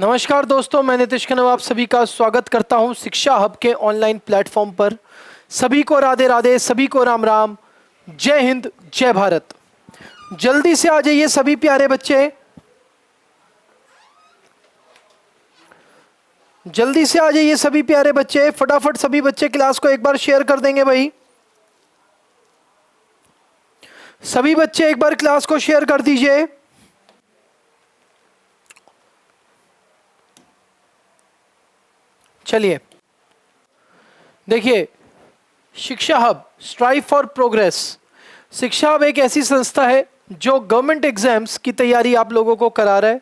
नमस्कार दोस्तों, मैं नितिश कनव आप सभी का स्वागत करता हूं शिक्षा हब के ऑनलाइन प्लेटफॉर्म पर। सभी को राधे राधे, सभी को राम राम, जय हिंद, जय भारत। जल्दी से आ जाइए सभी प्यारे बच्चे, जल्दी से आ जाइए सभी प्यारे बच्चे। फटाफट सभी बच्चे क्लास को एक बार शेयर कर देंगे भाई। सभी बच्चे एक बार क्लास को शेयर कर दीजिए। चलिए देखिए, शिक्षा हब स्ट्राइव फॉर प्रोग्रेस। शिक्षा हब एक ऐसी संस्था है जो गवर्नमेंट एग्जाम्स की तैयारी आप लोगों को करा रहा है।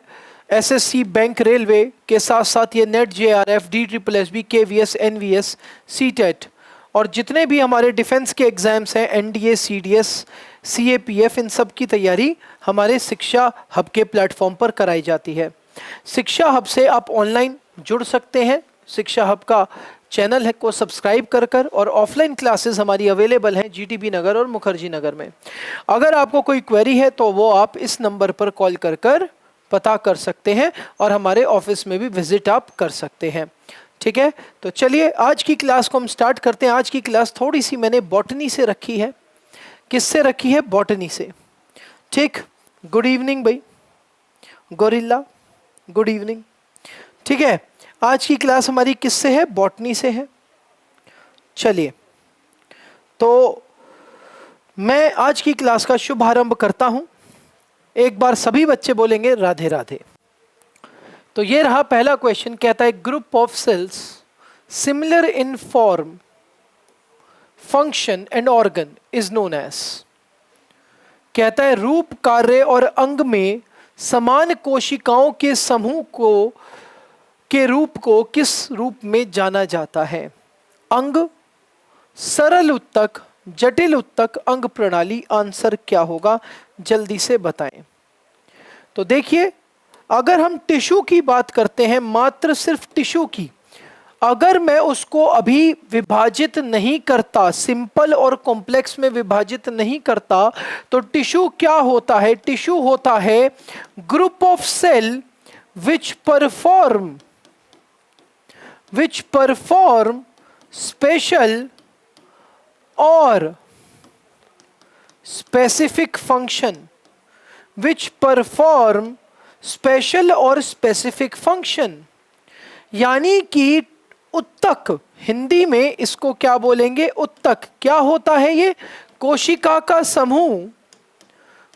एसएससी, बैंक, रेलवे के साथ साथ ये net, JRF, DSSB, KVS, NVS, CTET और जितने भी हमारे डिफेंस के एग्जाम्स हैं, NDA, CDS, CAPF, इन सब की तैयारी हमारे शिक्षा हब के प्लेटफॉर्म पर कराई जाती है। शिक्षा हब से आप ऑनलाइन जुड़ सकते हैं। शिक्षा हब का चैनल है को सब्सक्राइब कर और ऑफलाइन क्लासेस हमारी अवेलेबल हैं GTB नगर और मुखर्जी नगर में। अगर आपको कोई क्वेरी है तो वो आप इस नंबर पर कॉल कर पता कर सकते हैं और हमारे ऑफिस में भी विजिट आप कर सकते हैं। ठीक है, तो चलिए आज की क्लास को हम स्टार्ट करते हैं। आज की क्लास थोड़ी सी मैंने बॉटनी से रखी है। किससे रखी है? बॉटनी से। ठीक, गुड इवनिंग भाई गोरिल्ला, गुड इवनिंग। ठीक है, आज की क्लास हमारी किससे है? बॉटनी से है। चलिए, तो मैं आज की क्लास का शुभारंभ करता हूं। एक बार सभी बच्चे बोलेंगे राधे राधे। तो ये रहा पहला क्वेश्चन। कहता है group of cells similar in form, function and organ is known as. कहता है रूप, कार्य और अंग में समान कोशिकाओं के समूह के रूप को किस रूप में जाना जाता है? अंग, सरल उत्तक, जटिल उत्तक, अंग प्रणाली। आंसर क्या होगा? जल्दी से बताएं। तो देखिए, अगर हम टिश्यू की बात करते हैं, मात्र सिर्फ टिश्यू की, अगर मैं उसको अभी विभाजित नहीं करता, सिंपल और कॉम्प्लेक्स में विभाजित नहीं करता, तो टिश्यू क्या होता है? टिश्यू होता है group of cell which perform special or specific function, which perform special or specific function। यानी कि उत्तक, हिंदी में इसको क्या बोलेंगे? उत्तक। क्या होता है ये? कोशिका का समूह,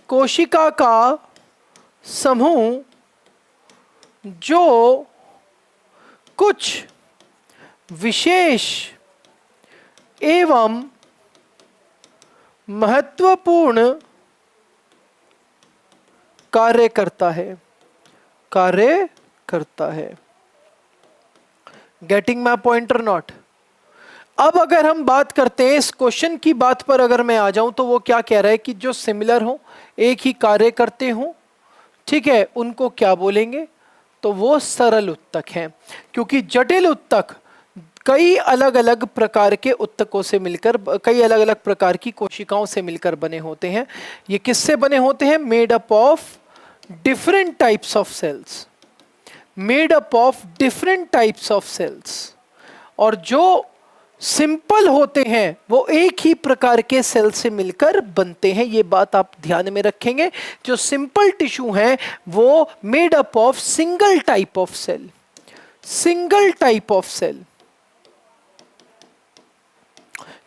कोशिका का समूह जो कुछ विशेष एवं महत्वपूर्ण कार्य करता है, कार्य करता है। गेटिंग माय पॉइंट और नॉट? अब अगर हम बात करते हैं इस क्वेश्चन की बात पर, अगर मैं आ जाऊं तो वो क्या कह रहा है कि जो सिमिलर हो, एक ही कार्य करते हो, ठीक है, उनको क्या बोलेंगे? तो वो सरल उत्तक हैं। क्योंकि जटिल उत्तक कई अलग अलग प्रकार के उत्तकों से मिलकर, कई अलग अलग प्रकार की कोशिकाओं से मिलकर बने होते हैं। ये किससे बने होते हैं? Made up of different types of cells, made up of different types of cells. और जो सिंपल होते हैं वो एक ही प्रकार के सेल से मिलकर बनते हैं। ये बात आप ध्यान में रखेंगे। जो सिंपल टिश्यू हैं वो made up of single type of cell, single type of cell.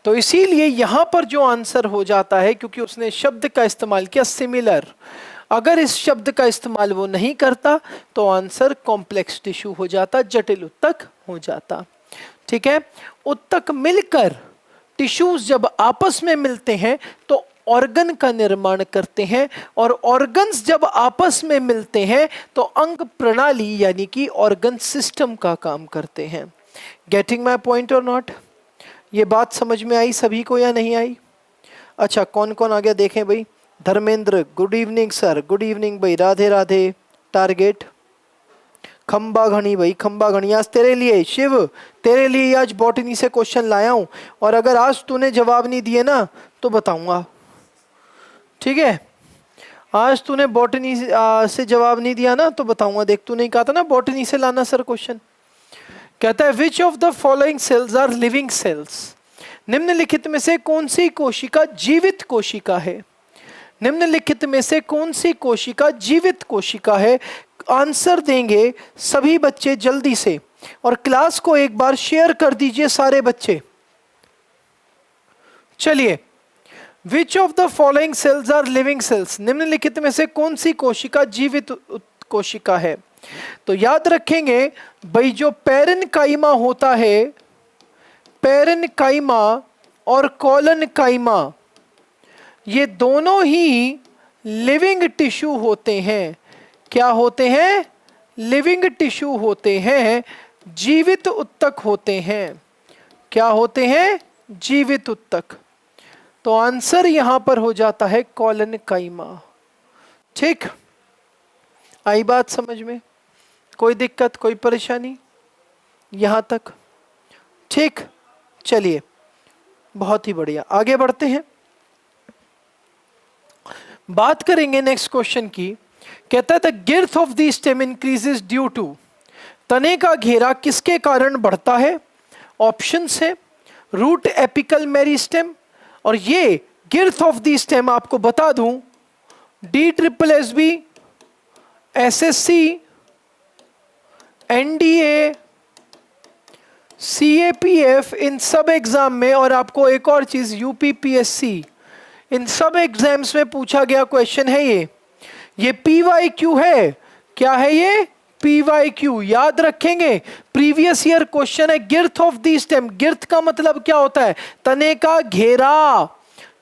तो इसीलिए यहां पर जो आंसर हो जाता है, क्योंकि उसने शब्द का इस्तेमाल किया सिमिलर, अगर इस शब्द का इस्तेमाल वो नहीं करता तो आंसर कॉम्प्लेक्स टिश्यू हो जाता, जटिल उत्तक हो जाता। ठीक है, उत्तक मिलकर, टिश्यूज जब आपस में मिलते हैं तो ऑर्गन का निर्माण करते हैं, और ऑर्गन्स जब आपस में मिलते हैं तो अंग प्रणाली यानी कि ऑर्गन सिस्टम का काम करते हैं। गेटिंग माय पॉइंट और नॉट? ये बात समझ में आई सभी को या नहीं आई? अच्छा, कौन कौन आ गया देखें भाई। Dharmendra, good evening sir, good evening भाई, राधे राधे। टारगेट खंबा घनी भाई, खंबा घनी, आज तेरे लिए शिव, तेरे लिए आज बॉटनी से क्वेश्चन लाया हूं, और अगर आज तूने जवाब नहीं दिए ना तो बताऊंगा। ठीक है, आज तूने बॉटनी से जवाब नहीं दिया ना, तो बताऊंगा देख। तू नहीं कहा था ना बॉटनी से लाना सर क्वेश्चन। कहता है which of the following cells are living cells, निम्नलिखित में से कौन सी कोशिका जीवित कोशिका है। निम्नलिखित में से कौन सी कोशिका जीवित कोशिका है। आंसर देंगे सभी बच्चे जल्दी से, और क्लास को एक बार शेयर कर दीजिए सारे बच्चे। चलिए, which of the following cells are living cells, निम्नलिखित में से कौन सी कोशिका जीवित कोशिका है। तो याद रखेंगे भाई, जो पेरेन्काइमा होता है, पेरेन्काइमा और कोलेनकाइमा, ये दोनों ही लिविंग टिश्यू होते हैं। क्या होते हैं? लिविंग टिश्यू होते हैं, जीवित उत्तक होते हैं। क्या होते हैं? जीवित उत्तक। तो आंसर यहां पर हो जाता है कोलेनकाइमा। ठीक, आई बात समझ में? कोई दिक्कत, कोई परेशानी यहां तक? ठीक, चलिए बहुत ही बढ़िया, आगे बढ़ते हैं। बात करेंगे नेक्स्ट क्वेश्चन की। कहता है the girth of the stem increases due to, तने का घेरा किसके कारण बढ़ता है। ऑप्शंस है रूट एपिकल मेरिस्टेम, और ये गिर्थ ऑफ द स्टेम आपको बता दूं, DSSB, SSC, NDA, CAPF, इन सब एग्जाम में, और आपको एक और चीज UPPSC, इन सब एग्जाम्स में पूछा गया क्वेश्चन है ये PYQ है। क्या है ये? PYQ। याद रखेंगे प्रीवियस ईयर क्वेश्चन है गिर्थ ऑफ द स्टेम। गिर्थ का मतलब क्या होता है? तने का घेरा।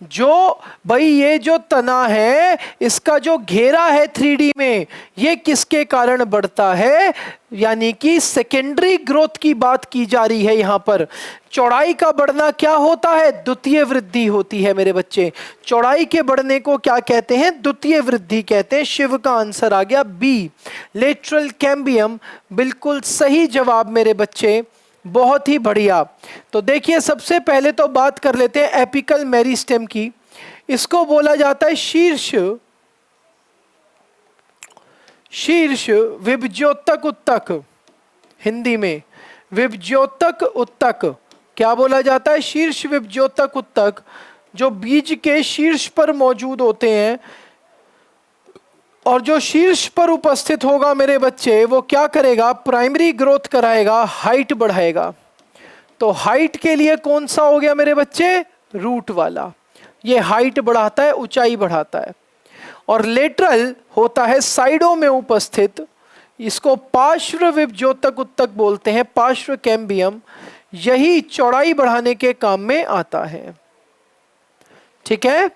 जो भाई ये जो तना है, इसका जो घेरा है 3D में, ये किसके कारण बढ़ता है? यानी कि सेकेंडरी ग्रोथ की बात की जा रही है यहां पर। चौड़ाई का बढ़ना क्या होता है? द्वितीय वृद्धि होती है मेरे बच्चे। चौड़ाई के बढ़ने को क्या कहते हैं? द्वितीय वृद्धि कहते हैं। शिव का आंसर आ गया बी, लेटरल कैम्बियम। बिल्कुल सही जवाब मेरे बच्चे, बहुत ही बढ़िया। तो देखिए, सबसे पहले तो बात कर लेते हैं एपिकल मेरिस्टेम की। इसको बोला जाता है शीर्ष विभज्योतक उत्तक, हिंदी में विभज्योतक उत्तक। क्या बोला जाता है? शीर्ष विभज्योतक उत्तक, जो बीज के शीर्ष पर मौजूद होते हैं। और जो शीर्ष पर उपस्थित होगा मेरे बच्चे, वो क्या करेगा? प्राइमरी ग्रोथ कराएगा, हाइट बढ़ाएगा। तो हाइट के लिए कौन सा हो गया मेरे बच्चे? रूट वाला। ये हाइट बढ़ाता है, ऊंचाई बढ़ाता है। और लेटरल होता है साइडों में उपस्थित, इसको पार्श्व विभज्योतक उत्तक बोलते हैं, पार्श्व कैम्बियम। यही चौड़ाई बढ़ाने के काम में आता है। ठीक है,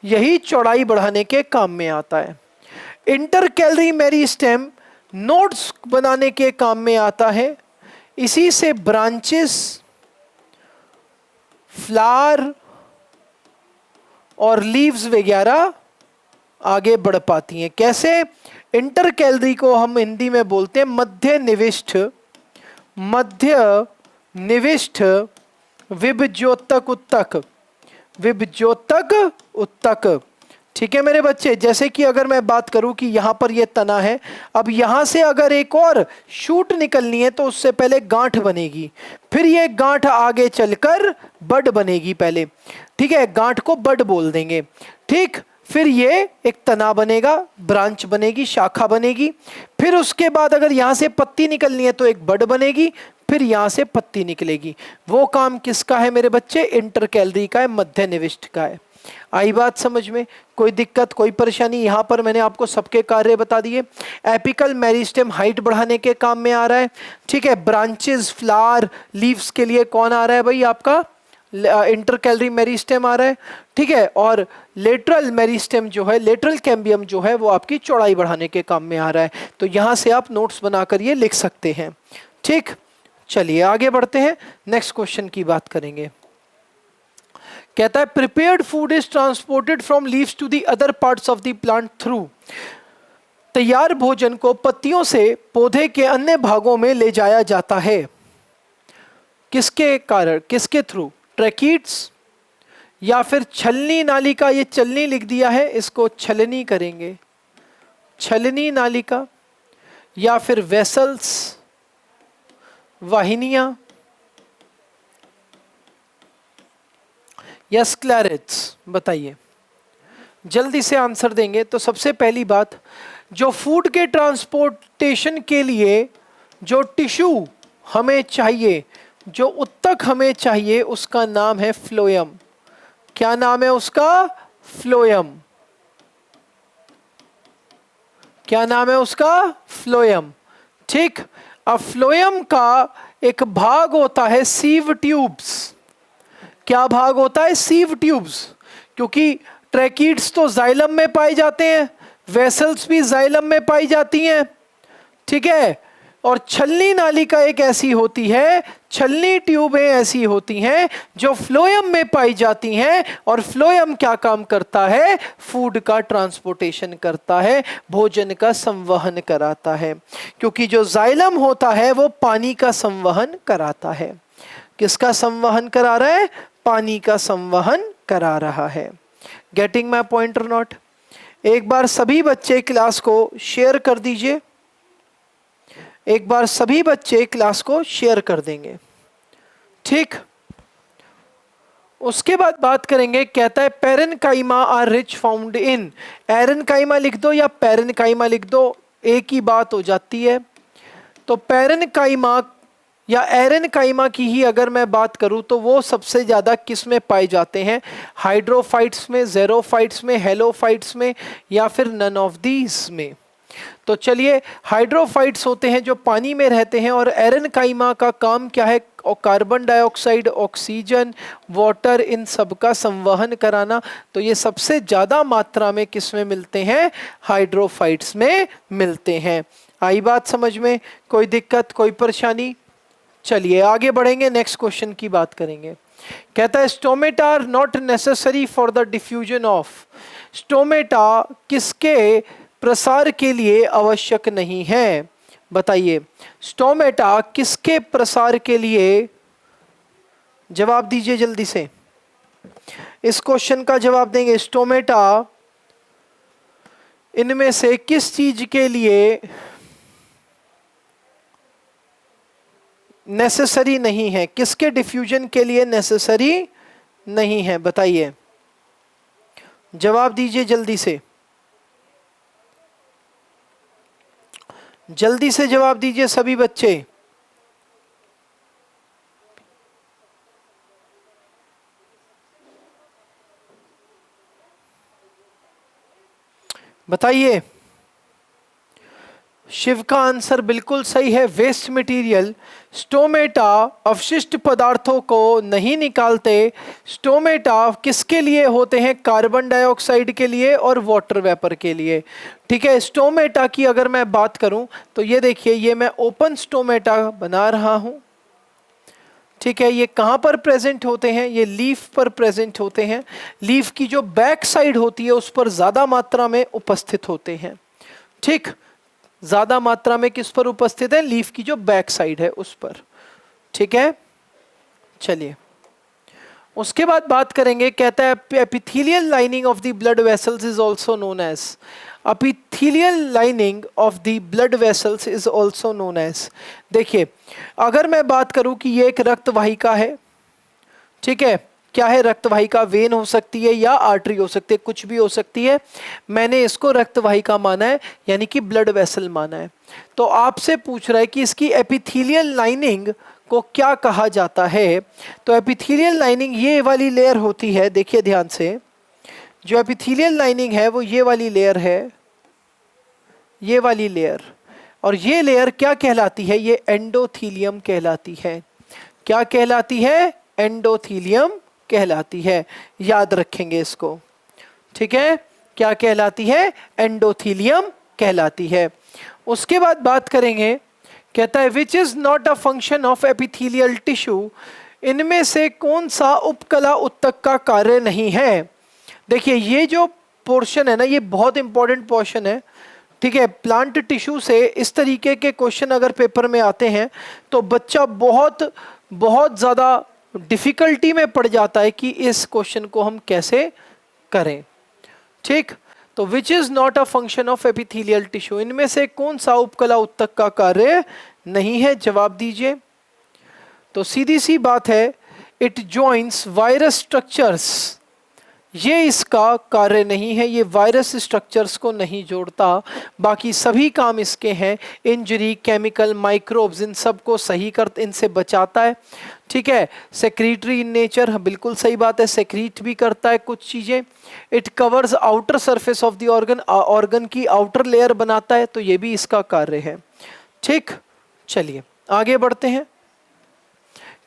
यही चौड़ाई बढ़ाने के काम में आता है। इंटरकैलरी मेरिस्टेम नोड्स बनाने के काम में आता है। इसी से ब्रांचेस, फ्लावर और लीव्स वगैरह आगे बढ़ पाती हैं। कैसे? इंटरकैलरी को हम हिंदी में बोलते हैं मध्य निविष्ठ विभज्योतक उत्तक, विभज्योतक उत्तक। ठीक है मेरे बच्चे, जैसे कि अगर मैं बात करूं कि यहां पर ये तना है, अब यहां से अगर एक और शूट निकलनी है तो उससे पहले गांठ बनेगी, फिर ये गांठ आगे चलकर बड बनेगी पहले। ठीक है, गांठ को बड बोल देंगे। ठीक, फिर ये एक तना बनेगा, ब्रांच बनेगी, शाखा बनेगी। फिर उसके बाद अगर यहां से पत्ती निकलनी है तो एक बड बनेगी, फिर यहां से पत्ती निकलेगी। वो काम किसका है मेरे बच्चे? इंटरकैलरी का है, मध्य निविष्ठ का है। आई बात समझ में? कोई दिक्कत, कोई परेशानी? यहां पर मैंने आपको सबके कार्य बता दिए। एपिकल मेरिस्टेम हाइट बढ़ाने के काम में आ रहा है। ठीक है, ब्रांचेस, फ्लावर, लीव्स के लिए कौन आ रहा है भाई? आपका इंटरकैलरी मेरिस्टेम आ रहा है। ठीक है, और लेटरल मेरिस्टेम जो है, लेटरल कैम्बियम जो है, वो आपकी चौड़ाई बढ़ाने के काम में आ रहा है। तो यहां से आप नोट्स बनाकर ये लिख सकते हैं। ठीक, चलिए आगे बढ़ते हैं, नेक्स्ट क्वेश्चन की बात करेंगे। कहता है prepared food is transported from leaves to the other parts of the plant through, तैयार भोजन को पत्तियों से पौधे के अन्य भागों में ले जाया जाता है। किसके कारण? किसके थ्रू? ट्रैकीड्स, या फिर छलनी नालिका, ये चलनी लिख दिया है, इसको छलनी करेंगे, छलनी नालिका, या फिर वेसल्स, वाहिनियां, या स्क्लेरेट्स? बताइए, जल्दी से आंसर देंगे। तो सबसे पहली बात, जो फूड के ट्रांसपोर्टेशन के लिए जो टिश्यू हमें चाहिए, जो उत्तक हमें चाहिए, उसका नाम है फ्लोएम। क्या नाम है उसका? फ्लोएम। क्या नाम है उसका? फ्लोएम। ठीक। अब फ्लोएम का एक भाग होता है सीव ट्यूब्स। क्या भाग होता है? Sieve tubes. क्योंकि ट्रैकीड्स तो जाइलम में पाए जाते हैं, वेसल्स भी जाइलम में पाई जाती हैं, ठीक है। और छलनी नालिका एक ऐसी होती है, छलनी ट्यूबें ऐसी होती हैं जो फ्लोएम में पाई जाती हैं। और फ्लोएम क्या काम करता है? फूड का ट्रांसपोर्टेशन करता है, भोजन का संवहन कराता है। क्योंकि जो जाइलम होता है वो पानी का संवहन कराता है। किसका संवहन करा रहा है? पानी का संवहन करा रहा है। गेटिंग माय पॉइंट और नॉट? एक बार सभी बच्चे क्लास को शेयर कर दीजिए, एक बार सभी बच्चे क्लास को शेयर कर देंगे, ठीक। उसके बाद बात करेंगे, कहता है parenchyma are rich found in. Aerenchyma लिख दो या पेरेन्काइमा लिख दो, एक ही बात हो जाती है। तो पेरेन्काइमा या एरेन्काइमा की ही अगर मैं बात करूं तो वो सबसे ज्यादा किस में पाए जाते हैं? हाइड्रोफाइट्स में, ज़ेरोफाइट्स में, हेलोफाइट्स में, या फिर नन ऑफ दीज में? तो चलिए, हाइड्रोफाइट्स होते हैं जो पानी में रहते हैं, और एरेन्काइमा का काम क्या है? कार्बन डाइऑक्साइड, ऑक्सीजन, वाटर, इन सब का संवहन कराना। तो ये सबसे ज़्यादा मात्रा में किस में मिलते हैं? हाइड्रोफाइट्स में मिलते हैं। आई बात समझ में? कोई दिक्कत, कोई परेशानी? चलिए आगे बढ़ेंगे, नेक्स्ट क्वेश्चन की बात करेंगे। कहता है stomata are not necessary for the diffusion of. Stomata किसके प्रसार के लिए आवश्यक नहीं है? बताइए, स्टोमेटा किसके प्रसार के लिए? जवाब दीजिए जल्दी से, इस क्वेश्चन का जवाब देंगे। स्टोमेटा इनमें से किस चीज के लिए नेसेसरी नहीं है? किसके डिफ्यूजन के लिए नेसेसरी नहीं है? बताइए, जवाब दीजिए जल्दी से, जल्दी से जवाब दीजिए सभी बच्चे। बताइए। शिव का आंसर बिल्कुल सही है, वेस्ट मटेरियल। स्टोमेटा अवशिष्ट पदार्थों को नहीं निकालते। स्टोमेटा किसके लिए होते हैं? कार्बन डाइऑक्साइड के लिए और वाटर वेपर के लिए, ठीक है। स्टोमेटा की अगर मैं बात करूं तो ये देखिए, ये मैं ओपन स्टोमेटा बना रहा हूं, ठीक है। ये कहां पर प्रेजेंट होते हैं? ये लीफ पर प्रेजेंट होते हैं। लीफ की जो बैक साइड होती है उस पर ज्यादा मात्रा में उपस्थित होते हैं, ठीक। ज्यादा मात्रा में किस पर उपस्थित है? लीफ की जो बैक साइड है उस पर, ठीक है। चलिए उसके बाद बात करेंगे, कहता है epithelial lining of the blood vessels is also known as. Epithelial lining of the blood vessels is also known as. देखिए, अगर मैं बात करूं कि ये एक रक्त वाहिका है, ठीक है। क्या है? रक्त वाहिका। वेन हो सकती है या आर्टरी हो सकती है, कुछ भी हो सकती है। मैंने इसको रक्त वाहिका माना है, यानी कि ब्लड वेसल माना है। तो आपसे पूछ रहा है कि इसकी एपिथेलियल लाइनिंग को क्या कहा जाता है? तो एपिथेलियल लाइनिंग ये वाली लेयर होती है, देखिए ध्यान से। जो एपिथेलियल लाइनिंग है वो ये वाली लेयर है, ये वाली लेयर। और ये लेयर क्या कहलाती है? ये एंडोथीलियम कहलाती है। क्या कहलाती है? एंडोथीलियम कहलाती है। याद रखेंगे इसको, ठीक है। क्या कहलाती है? एंडोथीलियम कहलाती है। उसके बाद बात करेंगे, कहता है which is not a function of epithelial tissue. इनमें से कौन सा उपकला उत्तक का कार्य नहीं है? देखिए, ये जो पोर्शन है ना, ये बहुत इंपॉर्टेंट पोर्शन है, ठीक है। प्लांट टिश्यू से इस तरीके के क्वेश्चन अगर पेपर में आते हैं तो बच्चा बहुत बहुत ज़्यादा डिफिकल्टी में पड़ जाता है कि इस क्वेश्चन को हम कैसे करें। ठीक, तो which is not a function of epithelial tissue, इनमें से कौन सा उपकला उत्तक का कार्य नहीं है, जवाब दीजिए। तो सीधी सी बात है, इट जॉइंस वायरस स्ट्रक्चर्स, ये इसका कार्य नहीं है, ये वायरस स्ट्रक्चर्स को नहीं जोड़ता, बाकी सभी काम इसके हैं, इंजरी, केमिकल, माइक्रोब्स, इन सब को सही कर, इनसे बचाता है। ठीक है, सेक्रीटरी इन नेचर, बिल्कुल सही बात है, सेक्रीट भी करता है कुछ चीज़ें। It covers outer surface of the organ, organ की आउटर लेयर बनाता है, तो ये भी इसका कार्य है। ठीक, चलिए आगे बढ़ते हैं।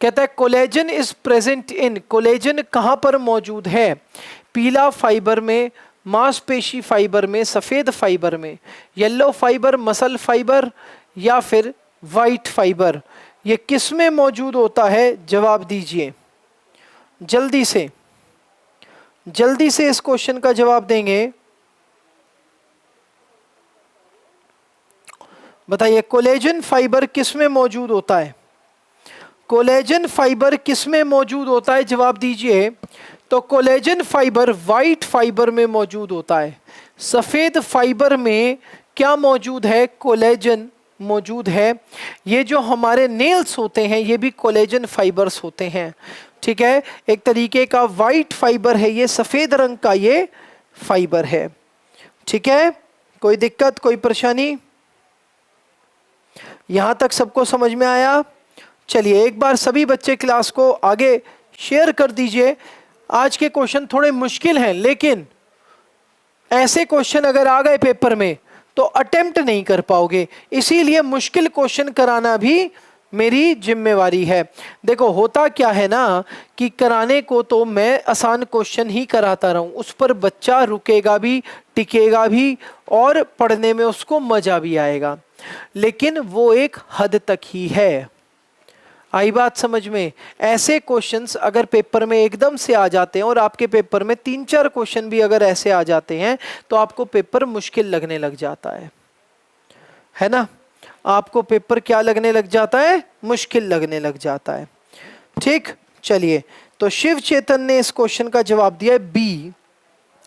कहता है collagen is present in, collagen कहां पर मौजूद है, पीला फाइबर में, मांसपेशी फाइबर में, सफेद फाइबर में, येलो फाइबर, मसल फाइबर, या फिर वाइट फाइबर, ये किस में मौजूद होता है, जवाब दीजिए जल्दी से, जल्दी से इस क्वेश्चन का जवाब देंगे, बताइए कोलेजन फाइबर किस में मौजूद होता है, कोलेजन फाइबर किस में मौजूद होता है, जवाब दीजिए। तो कोलेजन फाइबर वाइट फाइबर में मौजूद होता है, सफेद फाइबर में क्या मौजूद है, कोलेजन मौजूद है। ये जो हमारे नेल्स होते हैं ये भी कोलेजन फाइबर्स होते हैं। ठीक है, एक तरीके का वाइट फाइबर है, ये सफेद रंग का ये फाइबर है। ठीक है, कोई दिक्कत, कोई परेशानी, यहां तक सबको समझ में आया। चलिए एक बार सभी बच्चे क्लास को आगे शेयर कर दीजिए। आज के क्वेश्चन थोड़े मुश्किल हैं, लेकिन ऐसे क्वेश्चन अगर आ गए पेपर में तो अटेम्प्ट नहीं कर पाओगे, इसीलिए मुश्किल क्वेश्चन कराना भी मेरी जिम्मेवारी है। देखो होता क्या है ना कि कराने को तो मैं आसान क्वेश्चन ही कराता रहूं, उस पर बच्चा रुकेगा भी, टिकेगा भी, और पढ़ने में उसको मजा भी आएगा, लेकिन वो एक हद तक ही है। आई बात समझ में। ऐसे क्वेश्चंस अगर पेपर में एकदम से आ जाते हैं, और आपके पेपर में 3-4 क्वेश्चन भी अगर ऐसे आ जाते हैं, तो आपको पेपर मुश्किल लगने लग जाता है ना, आपको पेपर क्या लगने लग जाता है, मुश्किल लगने लग जाता है। ठीक, चलिए तो शिव चेतन ने इस क्वेश्चन का जवाब दिया है बी।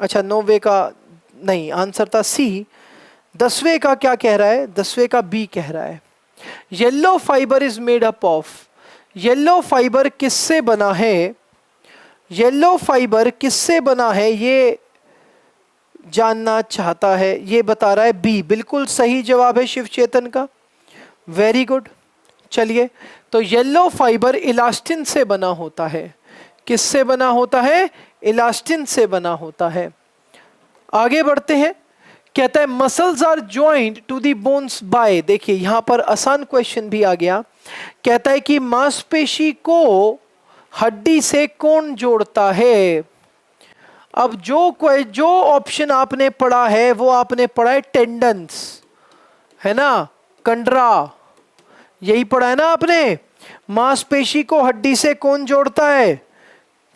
अच्छा 9वें का नहीं, आंसर था सी। 10वें का क्या कह रहा है, 10वें का बी कह रहा है। Yellow fibre is made up of, yellow fibre किससे बना है, येलो फाइबर किससे बना है ये जानना चाहता है, ये बता रहा है बी। बिल्कुल सही जवाब है शिव चेतन का, वेरी गुड। चलिए तो येलो फाइबर इलास्टिन से बना होता है, किससे बना होता है, इलास्टिन से बना होता है। आगे बढ़ते हैं, कहता है muscles are joint to the bones by, देखिए यहां पर आसान क्वेश्चन भी आ गया। कहता है कि मांसपेशी को हड्डी से कौन जोड़ता है। अब जो ऑप्शन आपने पढ़ा है वो आपने पढ़ा है टेंडन्स, है ना, कंडरा, यही पढ़ा है ना आपने। मांसपेशी को हड्डी से कौन जोड़ता है,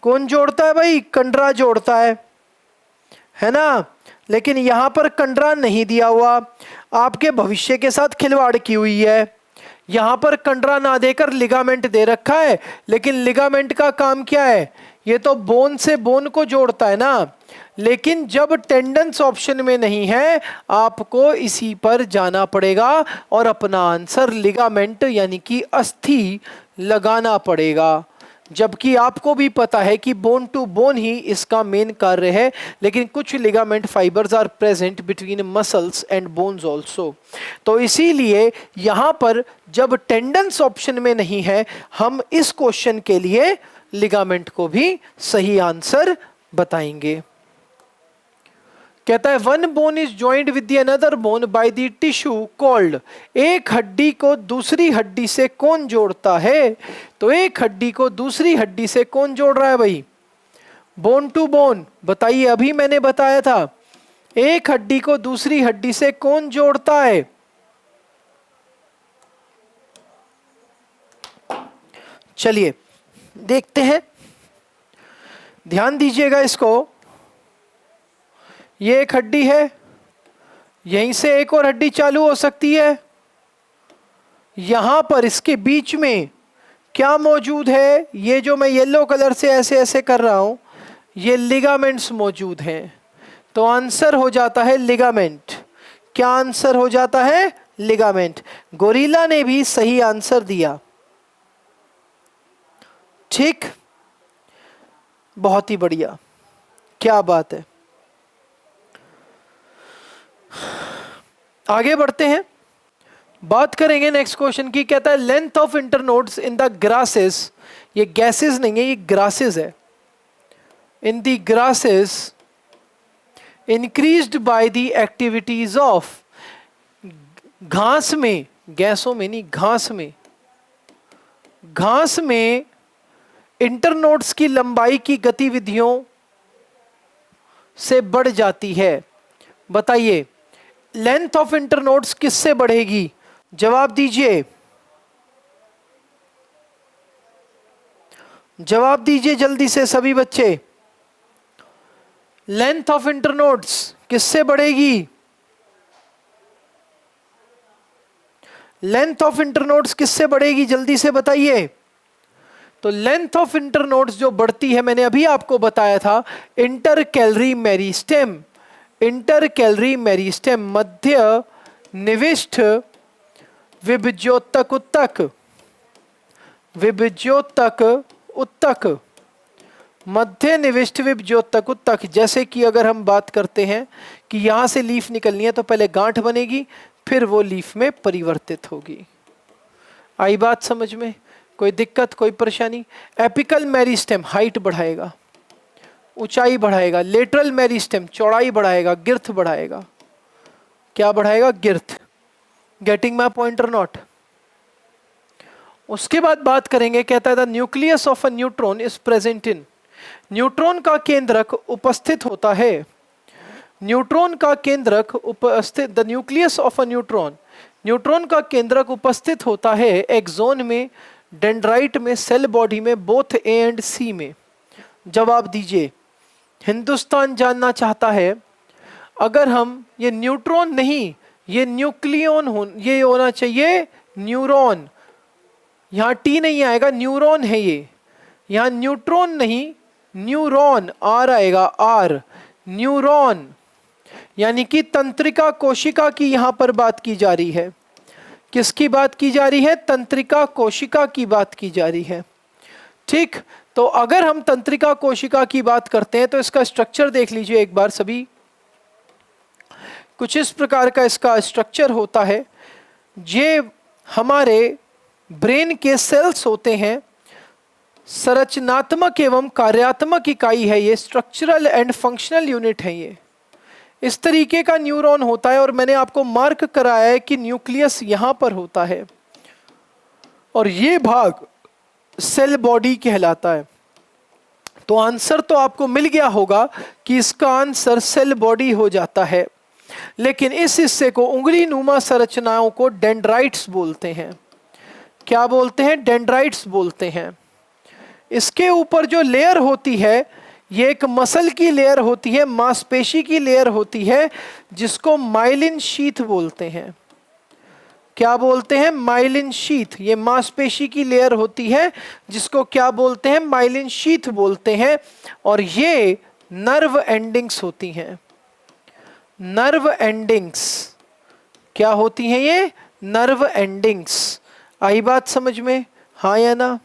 कौन जोड़ता है भाई, कंडरा जोड़ता है ना। लेकिन यहां पर कंडरा नहीं दिया हुआ, आपके भविष्य के साथ खिलवाड़ की हुई है। यहां पर कंडरा ना देकर लिगामेंट दे रखा है, लेकिन लिगामेंट का काम क्या है, ये तो बोन से बोन को जोड़ता है ना। लेकिन जब टेंडन्स ऑप्शन में नहीं है, आपको इसी पर जाना पड़ेगा और अपना आंसर लिगामेंट यानी कि अस्थि लगाना पड़ेगा। जबकि आपको भी पता है कि बोन टू बोन ही इसका मेन कार्य है, लेकिन कुछ ligament fibres are present between muscles and bones also. तो इसीलिए यहां पर जब टेंडन्स ऑप्शन में नहीं है, हम इस क्वेश्चन के लिए लिगामेंट को भी सही आंसर बताएंगे। कहता है one bone is joint with the another borne by the tissue called, एक हड्डी को दूसरी हड्डी से कौन जोड़ता है। तो एक हड्डी को दूसरी हड्डी से कौन जोड़ रहा है भाई, बोन टू बोन, बताइए, अभी मैंने बताया था एक हड्डी को दूसरी हड्डी से कौन जोड़ता है। चलिए देखते हैं, ध्यान दीजिएगा इसको। ये एक हड्डी है, यहीं से एक और हड्डी चालू हो सकती है, यहां पर इसके बीच में क्या मौजूद है? ये जो मैं येलो कलर से ऐसे ऐसे कर रहा हूं, ये लिगामेंट्स मौजूद हैं। तो आंसर हो जाता है लिगामेंट। क्या आंसर हो जाता है? लिगामेंट। गोरिल्ला ने भी सही आंसर दिया। ठीक, बहुत ही बढ़िया, क्या बात है। आगे बढ़ते हैं, बात करेंगे नेक्स्ट क्वेश्चन की। कहता है length of internodes in the grasses, ये गैसेस नहीं है, ये ग्रासेस है। In the grasses increased by the activities of, घास में, गैसों में नहीं, घास में, घास में इंटरनोड्स की लंबाई की गतिविधियों से बढ़ जाती है। बताइए लेंथ ऑफ इंटरनोड्स किससे बढ़ेगी? जवाब दीजिए, जवाब दीजिए जल्दी से सभी बच्चे। लेंथ ऑफ इंटरनोड्स किससे बढ़ेगी? लेंथ ऑफ इंटरनोड्स किससे बढ़ेगी, जल्दी से बताइए। तो लेंथ ऑफ इंटरनोड्स जो बढ़ती है, मैंने अभी आपको बताया था, intercalary meristem, intercalary meristem, मध्य निविष्ट विभज्योतक उत्तक, विभज्योतक उत्तक, मध्य निविष्ट विभज्योतक उत्तक। जैसे कि अगर हम बात करते हैं कि यहां से लीफ निकलनी है तो पहले गांठ बनेगी, फिर वो लीफ में परिवर्तित होगी। आई बात समझ में? कोई दिक्कत, कोई परेशानी? एपिकल मेरिस्टेम हाइट बढ़ाएगा, ऊंचाई बढ़ाएगा। लेटरल मेरिस्टेम चौड़ाई बढ़ाएगा, गिर्थ बढ़ाएगा। क्या बढ़ाएगा? गिर्थ। गेटिंग माय पॉइंट और नॉट? उसके बाद बात करेंगे, कहता है the nucleus of a neutron is present in, neutron का केंद्रक उपस्थित होता है, न्यूट्रॉन का केंद्रक उपस्थित, the nucleus of a neutron, neutron का केंद्रक उपस्थित होता है एक्सोन में, डेंड्राइट में, सेल बॉडी में, बोथ ए एंड सी में। जवाब दीजिए। हिंदुस्तान जानना चाहता है, अगर हम ये न्यूट्रॉन नहीं, ये न्यूक्लियन हो, ये होना चाहिए न्यूरॉन, यहाँ टी नहीं आएगा, न्यूरॉन है ये, यहाँ न्यूट्रॉन नहीं न्यूरॉन, आर आएगा, आर, न्यूरॉन। यानी कि तंत्रिका कोशिका की यहां पर बात की जा रही है। किसकी बात की जा रही है? तंत्रिका कोशिका की बात की जा रही है। ठीक, तो अगर हम तंत्रिका कोशिका की बात करते हैं तो इसका स्ट्रक्चर देख लीजिए एक बार सभी। कुछ इस प्रकार का इसका स्ट्रक्चर होता है। ये हमारे ब्रेन के सेल्स होते हैं, संरचनात्मक एवं कार्यात्मक इकाई है ये, स्ट्रक्चरल एंड फंक्शनल यूनिट है ये। इस तरीके का न्यूरॉन होता है और मैंने आपको मार्क कराया है कि न्यूक्लियस यहां पर होता है और ये भाग सेल बॉडी कहलाता है। तो आंसर तो आपको मिल गया होगा कि इसका आंसर सेल बॉडी हो जाता है, लेकिन इस हिस्से को उंगली नुमा संरचनाओं को डेंड्राइट्स बोलते हैं। क्या बोलते हैं? डेंड्राइट्स बोलते हैं। इसके ऊपर जो लेयर होती है, ये एक मसल की लेयर होती है, मांसपेशी की लेयर होती है, जिसको माइलिन शीथ बोलते हैं। क्या बोलते हैं? Myelin sheath. ये मांसपेशी की लेयर होती है जिसको क्या बोलते हैं? माइलिन शीथ बोलते हैं। और ये नर्व एंडिंग्स होती हैं। नर्व एंडिंग्स क्या होती हैं? ये नर्व एंडिंग्स। आई बात समझ में? हाँ या ना?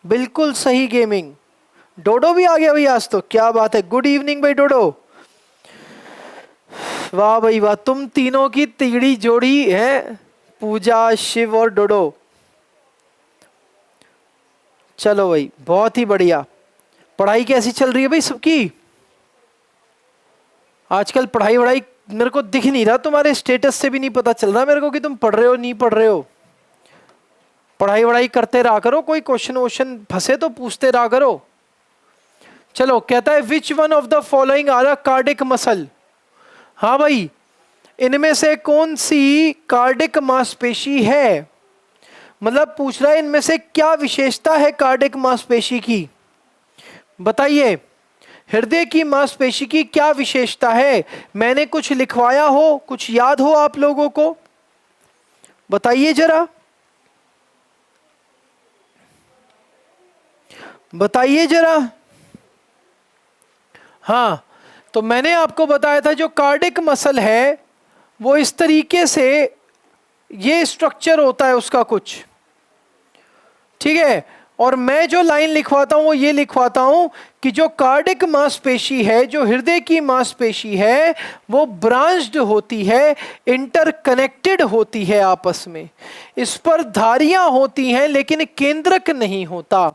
बिल्कुल सही गेमिंग। डोडो भी आ गया भाई आज तो, क्या बात है। गुड इवनिंग भाई डोडो। वाह भाई वाह, तुम तीनों की तिगड़ी जोड़ी है, पूजा, शिव और डोडो। चलो भाई बहुत ही बढ़िया। पढ़ाई कैसी चल रही है भाई सबकी? आजकल पढ़ाई वढ़ाई मेरे को दिख नहीं रहा, तुम्हारे स्टेटस से भी नहीं पता चल रहा मेरे को कि तुम पढ़ रहे हो नहीं पढ़ रहे हो। पढ़ाई वढ़ाई करते रहा करो, कोई क्वेश्चन वोश्चन फंसे तो पूछते रहा करो। चलो, कहता है which one of the following are a cardiac muscle. हाँ भाई, इनमें से कौन सी कार्डिक मांसपेशी है? मतलब पूछ रहा है इनमें से क्या विशेषता है कार्डिक मांसपेशी की, बताइए। हृदय की मांसपेशी की क्या विशेषता है? मैंने कुछ लिखवाया हो, कुछ याद हो आप लोगों को? बताइए जरा, बताइए जरा। हाँ, तो मैंने आपको बताया था जो कार्डिक मसल है वो इस तरीके से, ये स्ट्रक्चर होता है उसका कुछ, ठीक है। और मैं जो लाइन लिखवाता हूं वो ये लिखवाता हूं कि जो कार्डिक मांसपेशी है, जो हृदय की मांसपेशी है, वो ब्रांच्ड होती है, इंटरकनेक्टेड होती है आपस में। इस पर धारियां होती हैं लेकिन केंद्रक नहीं होता।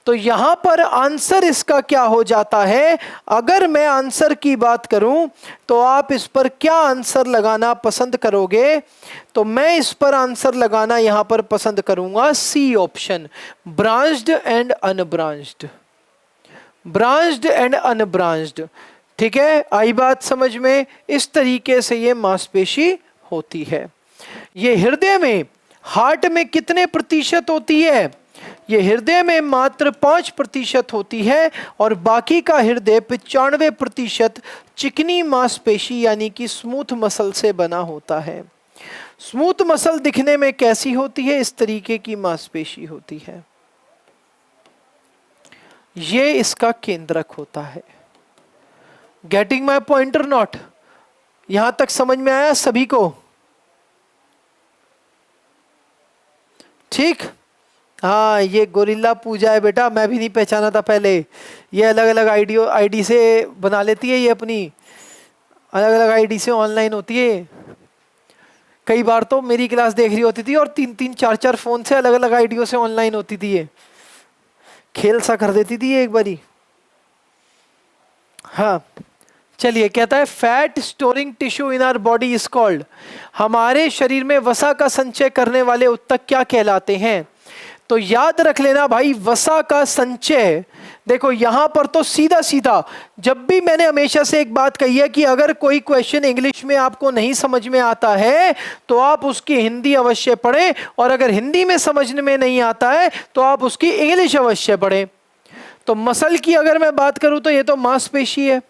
तो यहां पर आंसर इसका क्या हो जाता है? अगर मैं आंसर की बात करूं तो आप इस पर क्या आंसर लगाना पसंद करोगे? तो मैं इस पर आंसर लगाना यहां पर पसंद करूंगा C option, branched and unbranched. Branched and unbranched, ठीक है, आई बात समझ में? इस तरीके से ये मांसपेशी होती है। ये हृदय में, हार्ट में कितने प्रतिशत होती है? ये हृदय में मात्र 5% होती है और बाकी का हृदय 95% चिकनी मांसपेशी यानी कि स्मूथ मसल से बना होता है। स्मूथ मसल दिखने में कैसी होती है? इस तरीके की मांसपेशी होती है। ये इसका केंद्रक होता है। गेटिंग माय पॉइंट और नॉट? यहां तक समझ में आया सभी को? ठीक। हाँ, ये गोरिल्ला पूजा है बेटा, मैं भी नहीं पहचाना था पहले। ये अलग अलग आईडी से बना लेती है, ये अपनी अलग अलग आईडी से ऑनलाइन होती है। कई बार तो मेरी क्लास देख रही होती थी और 3-3 4-4 फोन से अलग अलग आईडियों से ऑनलाइन होती थी। ये खेल सा कर देती थी ये एक बारी। हाँ, चलिए, कहता है fat storing tissue in our body is called. हमारे शरीर में वसा का संचय करने वाले ऊतक क्या कहलाते हैं? तो याद रख लेना भाई, वसा का संचय। देखो यहां पर तो सीधा सीधा, जब भी मैंने हमेशा से एक बात कही है कि अगर कोई क्वेश्चन इंग्लिश में आपको नहीं समझ में आता है तो आप उसकी हिंदी अवश्य पढ़ें, और अगर हिंदी में समझने में नहीं आता है तो आप उसकी इंग्लिश अवश्य पढ़ें। तो मसल की अगर मैं बात करूं तो ये तो मांसपेशी है।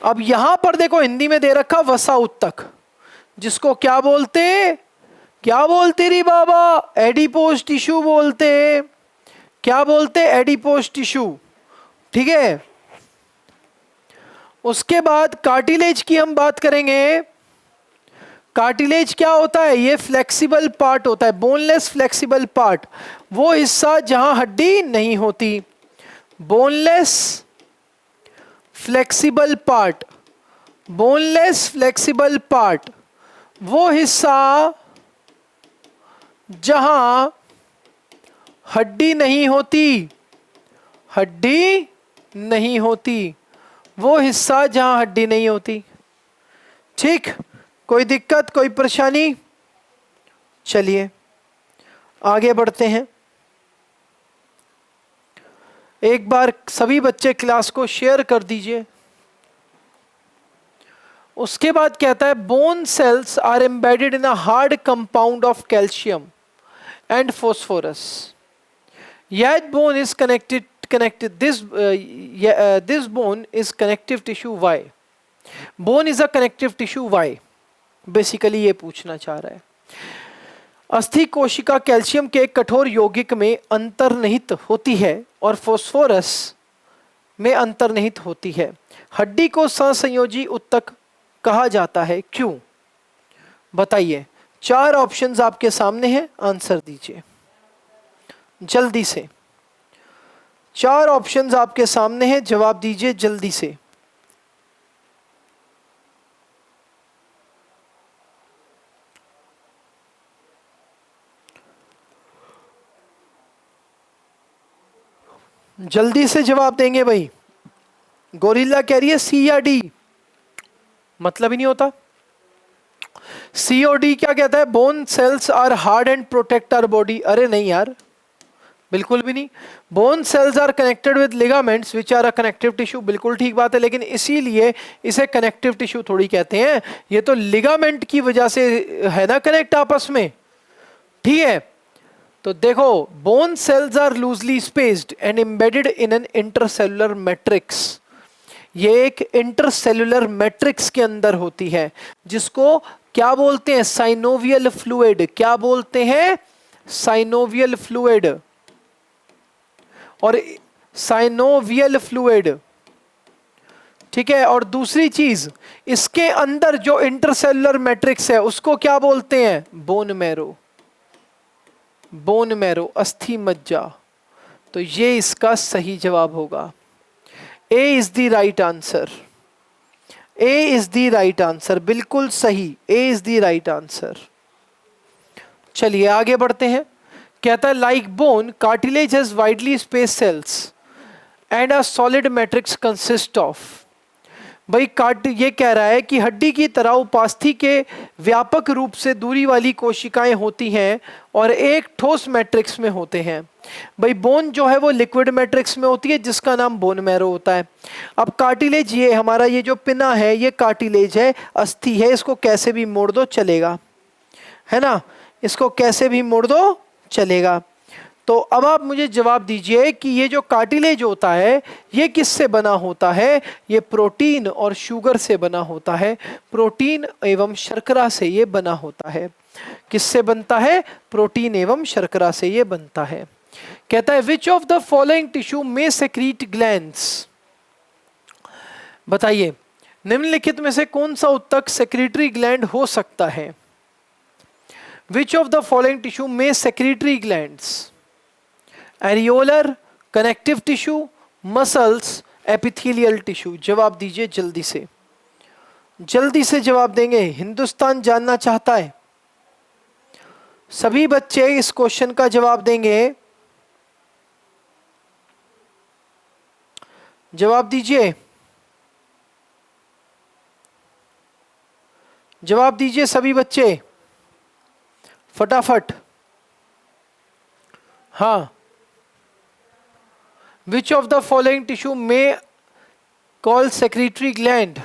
अब यहां पर देखो हिंदी में दे रखा वसा ऊतक, जिसको क्या बोलते? क्या बोलते रे बाबा? एडिपोज टिश्यू बोलते। क्या बोलते? एडिपोज टिश्यू, ठीक है। उसके बाद कार्टिलेज की हम बात करेंगे। कार्टिलेज क्या होता है? ये फ्लेक्सिबल पार्ट होता है, बोनलेस फ्लेक्सिबल पार्ट, वो हिस्सा जहां हड्डी नहीं होती। Boneless flexible part, boneless flexible part, वो हिस्सा जहां हड्डी नहीं होती, हड्डी नहीं होती, वो हिस्सा जहां हड्डी नहीं होती। ठीक, कोई दिक्कत, कोई परेशानी? चलिए आगे बढ़ते हैं। एक बार सभी बच्चे क्लास को शेयर कर दीजिए। उसके बाद कहता है bone cells are embedded in a hard compound of calcium and phosphorus, yet bone is connected this bone is connective tissue. Why? Bone is a connective tissue. Why? Basically ये पूछना चाह रहा है। अस्थि कोशिका कैल्शियम के कठोर यौगिक में अंतर्निहित होती है और फॉस्फोरस में अंतर्निहित होती है। हड्डी को सहसंयोजी ऊतक कहा जाता है, क्यों? बताइए। 4 ऑप्शंस आपके सामने हैं, आंसर दीजिए जल्दी से। 4 ऑप्शंस आपके सामने हैं, जवाब दीजिए जल्दी से। जल्दी से जवाब देंगे भाई। गोरिल्ला कह रही है सी या डी, मतलब ही नहीं होता। सी और डी क्या कहता है? Bone cells are hard and protect our body. अरे नहीं यार, बिल्कुल भी नहीं। Bone cells are connected with ligaments which are a connective tissue, बिल्कुल ठीक बात है, लेकिन इसीलिए इसे कनेक्टिव टिश्यू थोड़ी कहते हैं। ये तो लिगामेंट की वजह से है ना कनेक्ट आपस में, ठीक है। तो देखो, bone cells are loosely spaced and embedded in an intercellular matrix, ये एक इंटरसेलुलर मैट्रिक्स के अंदर होती है, जिसको क्या बोलते हैं? Synovial fluid. क्या बोलते हैं? Synovial fluid. और साइनोवियल फ्लूइड, ठीक है। और दूसरी चीज, इसके अंदर जो इंटरसेलुलर मैट्रिक्स है उसको क्या बोलते हैं? Bone marrow. बोन मैरो, अस्थि मज्जा। तो ये इसका सही जवाब होगा। A is the right answer. A is the right answer, बिल्कुल सही। A is the right answer. चलिए आगे बढ़ते हैं। कहता है like bone cartilage has widely space cells and a solid matrix consist of. भाई ये कह रहा है कि हड्डी की तरह उपास्थि के व्यापक रूप से दूरी वाली कोशिकाएं होती हैं और एक ठोस मैट्रिक्स में होते हैं। भाई बोन जो है वो लिक्विड मैट्रिक्स में होती है, जिसका नाम बोन मैरो होता है। अब कार्टिलेज, ये हमारा ये जो पिना है ये कार्टिलेज है, अस्थि है, इसको कैसे भी मोड़ दो चलेगा, है ना, इसको कैसे भी मोड़ दो चलेगा। तो अब आप मुझे जवाब दीजिए कि ये जो कार्टिलेज होता है ये किससे बना होता है? ये प्रोटीन और शुगर से बना होता है। प्रोटीन एवं शर्करा से ये बना होता है। किससे बनता है? प्रोटीन एवं शर्करा से ये बनता है। कहता है which of the following tissue में सेक्रीट ग्लैंड्स। बताइए निम्नलिखित में से कौन सा उत्तक सेक्रेटरी ग्लैंड हो सकता है? Which of the following tissue में secretory glands? Areolar, connective tissue, muscles, epithelial tissue. जवाब दीजिए जल्दी से, जल्दी से जवाब देंगे, हिंदुस्तान जानना चाहता है। सभी बच्चे इस क्वेश्चन का जवाब देंगे। जवाब दीजिए, जवाब दीजिए सभी बच्चे फटाफट। हाँ, विच ऑफ द फॉलोइंग टिश्यू में कॉल सेक्रेटरी ग्लैंड?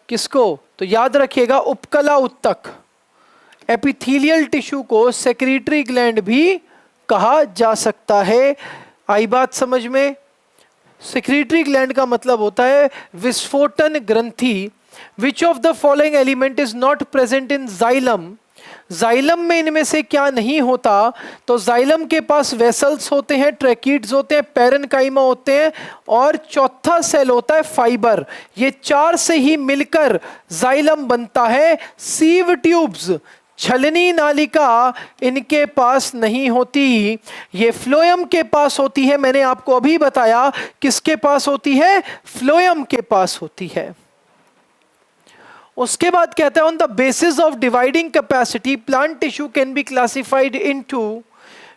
किसको? तो याद रखिएगा उपकला उत्तक, एपिथेलियल टिश्यू को सेक्रेटरी ग्लैंड भी कहा जा सकता है। आई बात समझ में? सेक्रेटरी ग्लैंड का मतलब होता है विस्फोटन ग्रंथि। विच of the following element is not present in xylem? Xylem में इनमें से क्या नहीं होता? तो जाइलम के पास वेसल्स होते हैं, ट्रैकिड्स होते हैं, पैरेन्काइमा होते हैं, और चौथा सेल होता है फाइबर। ये चार से ही मिलकर जाइलम बनता है। सीव ट्यूब्स, छलनी नालिका इनके पास नहीं होती, ये फ्लोएम के पास होती है। मैंने आपको अभी बताया किसके पास होती है? फ्लोएम के पास होती है। उसके बाद कहता है on the basis of dividing capacity plant tissue can be classified into.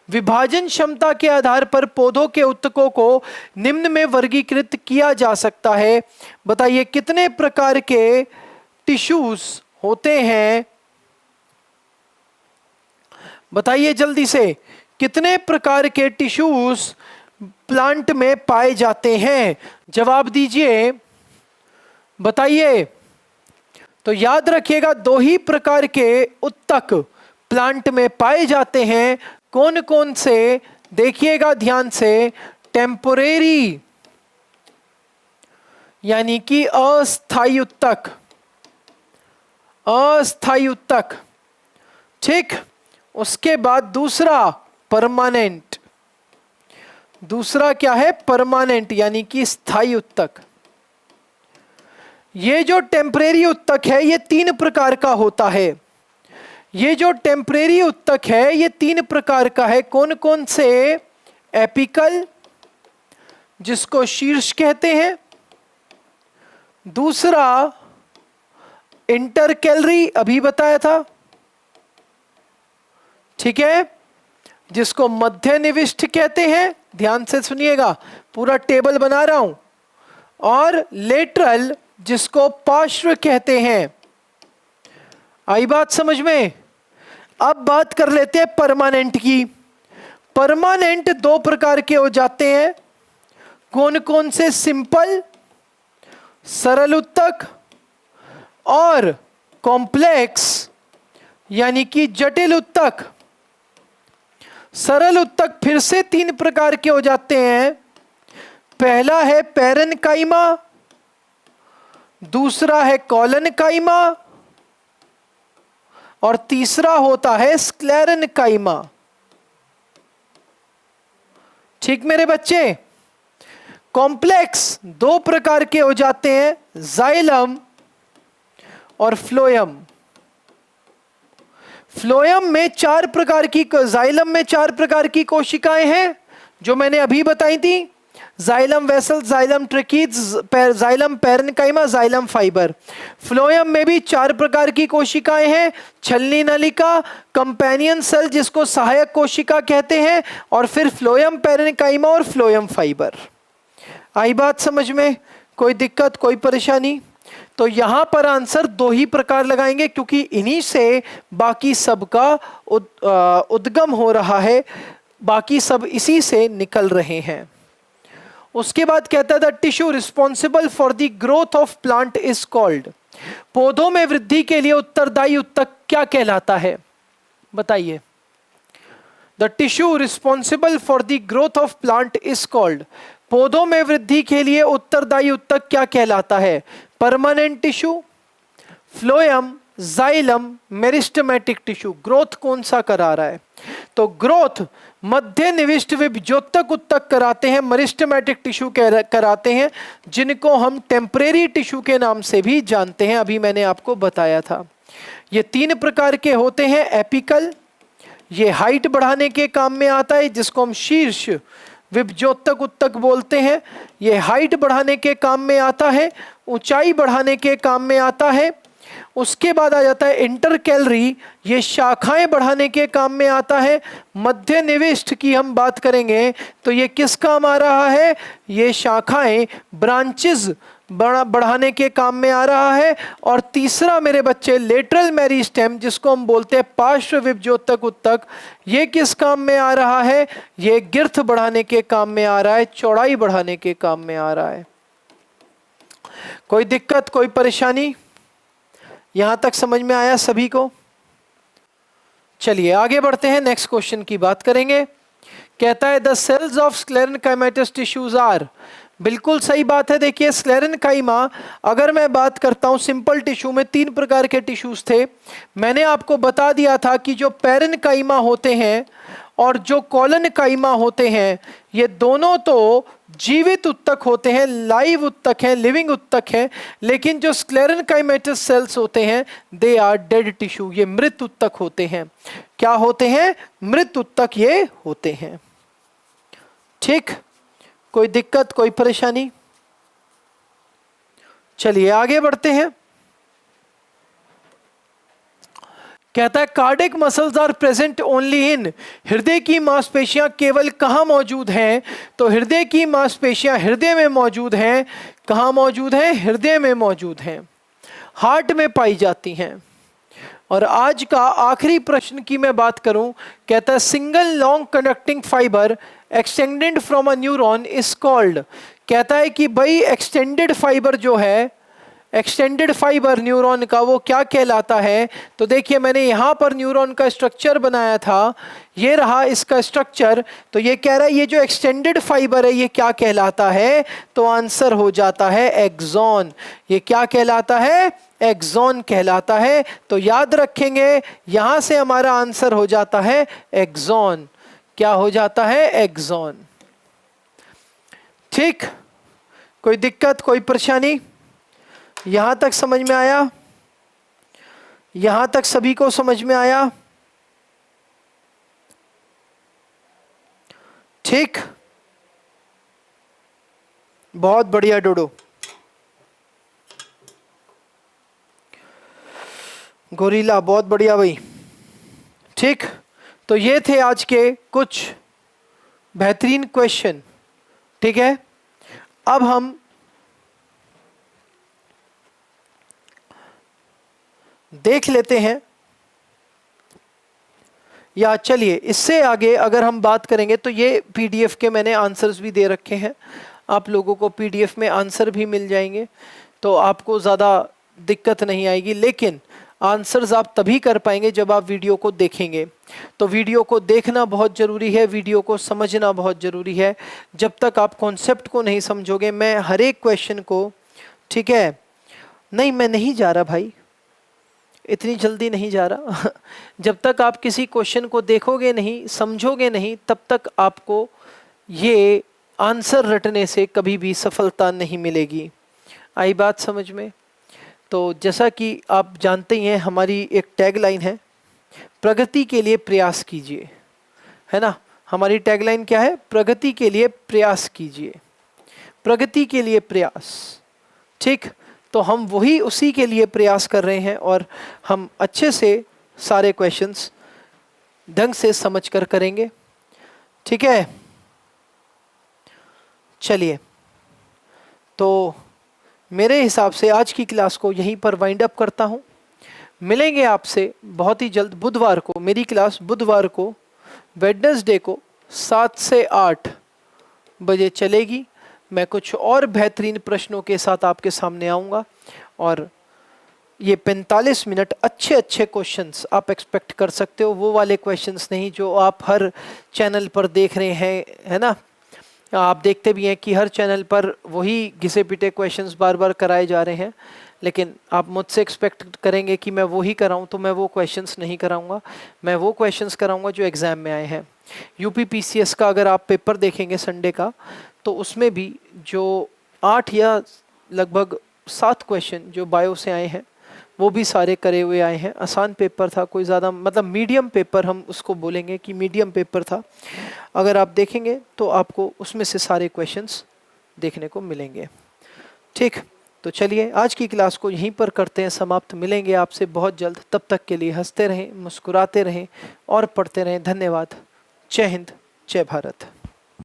विभाजन क्षमता के आधार पर पौधों के उत्तकों को निम्न में वर्गीकृत किया जा सकता है। बताइए कितने प्रकार के टिश्यूज होते हैं? बताइए जल्दी से, कितने प्रकार के टिश्यूज प्लांट में पाए जाते हैं? जवाब दीजिए, बताइए। तो याद रखिएगा दो ही प्रकार के उत्तक प्लांट में पाए जाते हैं। कौन कौन से? देखिएगा ध्यान से। टेम्पोरेरी यानी कि अस्थायी उत्तक, अस्थायी उत्तक, ठीक। उसके बाद दूसरा परमानेंट। दूसरा क्या है? परमानेंट यानी कि स्थायी उत्तक। ये जो टेम्परेरी उत्तक है ये तीन प्रकार का होता है। ये जो टेम्परेरी उत्तक है ये तीन प्रकार का है। कौन कौन से? एपिकल, जिसको शीर्ष कहते हैं। दूसरा इंटरकैलरी, अभी बताया था, ठीक है, जिसको मध्य निविष्ट कहते हैं। ध्यान से सुनिएगा, पूरा टेबल बना रहा हूं। और लेटरल, जिसको पार्श्व कहते हैं। आई बात समझ में? अब बात कर लेते हैं परमानेंट की। परमानेंट दो प्रकार के हो जाते हैं। कौन कौन से? सिंपल, सरल उत्तक, और कॉम्प्लेक्स यानी कि जटिल उत्तक। सरल उत्तक फिर से तीन प्रकार के हो जाते हैं। पहला है पैरेन्काइमा, दूसरा है कॉलनकाइमा और तीसरा होता है स्क्लेरेन्काइमा। ठीक मेरे बच्चे, कॉम्प्लेक्स दो प्रकार के हो जाते हैं, जाइलम और फ्लोएम। फ्लोएम में चार प्रकार की, जाइलम में चार प्रकार की कोशिकाएं हैं जो मैंने अभी बताई थी, xylem vessel, xylem tracheids, xylem parenchyma, xylem fibre. Phloem में भी चार प्रकार की कोशिकाएं हैं, छलनी नलिका, कंपेनियन सेल जिसको सहायक कोशिका कहते हैं, और फिर फ्लोएम पैरेन्काइमा और फ्लोएम फाइबर। आई बात समझ में? कोई दिक्कत, कोई परेशानी? तो यहां पर आंसर दो ही प्रकार लगाएंगे क्योंकि इन्हीं से बाकी सब का उद्गम हो रहा है, बाकी सब इसी से निकल रहे हैं। उसके बाद कहता है the tissue responsible for the growth of plant is called. पौधों में वृद्धि के लिए उत्तरदायी ऊतक क्या कहलाता है? बताइए। The tissue responsible for the growth of plant is called. पौधों में वृद्धि के लिए उत्तरदायी ऊतक क्या कहलाता है? Permanent tissue, phloem, xylem, meristematic tissue. Growth कौन सा करा रहा है? तो ग्रोथ मध्य निविष्ट विभजोतक ऊतक कराते हैं, मेरिस्टेमेटिक टिश्यू कराते हैं, जिनको हम टेम्परेरी टिश्यू के नाम से भी जानते हैं, अभी मैंने आपको बताया था। ये तीन प्रकार के होते हैं। एपिकल, ये हाइट बढ़ाने के काम में आता है, जिसको हम शीर्ष विभजोतक ऊतक बोलते हैं। ये हाइट बढ़ाने के काम में आता है, ऊंचाई बढ़ाने के काम में आता है। उसके बाद आ जाता है इंटरकैलरी, ये शाखाएं बढ़ाने के काम में आता है। मध्य निविष्ट की हम बात करेंगे तो ये किस काम आ रहा है? ये शाखाएं, ब्रांचेस बढ़ाने के काम में आ रहा है। और तीसरा मेरे बच्चे लेटरल मेरिस्टेम, जिसको हम बोलते हैं पार्श्व विभजोतक ऊतक, ये किस काम में आ रहा है? ये गिर्थ बढ़ाने के काम में आ रहा है, चौड़ाई बढ़ाने के काम में आ रहा है। कोई दिक्कत, कोई परेशानी? यहां तक समझ में आया सभी को? चलिए आगे बढ़ते हैं, नेक्स्ट क्वेश्चन की बात करेंगे। कहता है the cells of sclerenchymatous tissues are. बिल्कुल सही बात है। देखिए स्क्लेरेन्काइमा, अगर मैं बात करता हूं सिंपल टिश्यू में तीन प्रकार के टिश्यूज थे। मैंने आपको बता दिया था कि जो पैरेन्काइमा होते हैं और जो कॉलनकाइमा होते हैं, ये दोनों तो जीवित ऊतक होते हैं, लाइव ऊतक हैं, लिविंग ऊतक हैं। लेकिन जो स्क्लेरेन्काइमेटस सेल्स होते हैं, दे आर डेड टिश्यू, ये मृत ऊतक होते हैं। क्या होते हैं? मृत ऊतक ये होते हैं। ठीक, कोई दिक्कत, कोई परेशानी? चलिए आगे बढ़ते हैं। कहता है cardiac muscles are present only in. हृदय की मांसपेशियां केवल कहां मौजूद हैं? तो हृदय की मांसपेशियां हृदय में मौजूद हैं। कहां मौजूद हैं? हृदय में मौजूद हैं, हार्ट में पाई जाती हैं। और आज का आखिरी प्रश्न की मैं बात करूं, कहता है single long conducting fibre extended from a neuron is called. कहता है कि भाई एक्सटेंडेड फाइबर जो है, एक्सटेंडेड फाइबर न्यूरॉन का, वो क्या कहलाता है? तो देखिए मैंने यहाँ पर न्यूरॉन का स्ट्रक्चर बनाया था, ये रहा इसका स्ट्रक्चर। तो ये कह रहा है ये जो एक्सटेंडेड फाइबर है ये क्या कहलाता है? तो आंसर हो जाता है एक्सॉन। ये क्या कहलाता है? एक्सॉन कहलाता है। तो याद रखेंगे, यहाँ से हमारा आंसर हो जाता है एक्सॉन। क्या हो जाता है? एक्सॉन। ठीक, कोई दिक्कत, कोई परेशानी? यहां तक समझ में आया? यहां तक सभी को समझ में आया? ठीक, बहुत बढ़िया डोडो। गोरिल्ला, बहुत बढ़िया भाई। ठीक, तो ये थे आज के कुछ बेहतरीन क्वेश्चन। ठीक है, अब हम देख लेते हैं, या चलिए इससे आगे अगर हम बात करेंगे तो ये पीडीएफ के मैंने आंसर्स भी दे रखे हैं, आप लोगों को पीडीएफ में आंसर भी मिल जाएंगे, तो आपको ज़्यादा दिक्कत नहीं आएगी। लेकिन आंसर्स आप तभी कर पाएंगे जब आप वीडियो को देखेंगे। तो वीडियो को देखना बहुत ज़रूरी है, वीडियो को समझना बहुत ज़रूरी है। जब तक आप कॉन्सेप्ट को नहीं समझोगे, मैं हर एक क्वेश्चन को, ठीक है, नहीं मैं नहीं जा रहा भाई, इतनी जल्दी नहीं जा रहा जब तक आप किसी क्वेश्चन को देखोगे नहीं, समझोगे नहीं, तब तक आपको ये आंसर रटने से कभी भी सफलता नहीं मिलेगी। आई बात समझ में? तो जैसा कि आप जानते ही हैं, हमारी एक टैगलाइन है, प्रगति के लिए प्रयास कीजिए, है ना। हमारी टैगलाइन क्या है? प्रगति के लिए प्रयास कीजिए, प्रगति के लिए प्रयास। ठीक, तो हम वही उसी के लिए प्रयास कर रहे हैं और हम अच्छे से सारे क्वेश्चंस ढंग से समझ कर करेंगे। ठीक है, चलिए, तो मेरे हिसाब से आज की क्लास को यहीं पर वाइंड अप करता हूं। मिलेंगे आपसे बहुत ही जल्द बुधवार को। मेरी क्लास बुधवार को, वेडनेसडे को 7 से 8 बजे चलेगी। मैं कुछ और बेहतरीन प्रश्नों के साथ आपके सामने आऊँगा और ये 45 मिनट अच्छे अच्छे क्वेश्चंस आप एक्सपेक्ट कर सकते हो। वो वाले क्वेश्चंस नहीं जो आप हर चैनल पर देख रहे हैं, है ना। आप देखते भी हैं कि हर चैनल पर वही घिसे पिटे क्वेश्चंस बार बार कराए जा रहे हैं, लेकिन आप मुझसे एक्सपेक्ट करेंगे कि मैं वो ही कराऊं, तो मैं वो क्वेश्चंस नहीं कराऊंगा। मैं वो क्वेश्चंस कराऊंगा जो एग्ज़ाम में आए हैं। यूपी पीसीएस का अगर आप पेपर देखेंगे संडे का, तो उसमें भी जो 8 या लगभग 7 क्वेश्चन जो बायो से आए हैं, वो भी सारे करे हुए आए हैं। आसान पेपर था, कोई ज़्यादा मतलब मीडियम पेपर हम उसको बोलेंगे कि मीडियम पेपर था। अगर आप देखेंगे तो आपको उसमें से सारे क्वेश्चंस देखने को मिलेंगे। ठीक, तो चलिए आज की क्लास को यहीं पर करते हैं समाप्त। मिलेंगे आपसे बहुत जल्द, तब तक के लिए हंसते रहें, मुस्कुराते रहें और पढ़ते रहें। धन्यवाद। जय हिंद, जय भारत।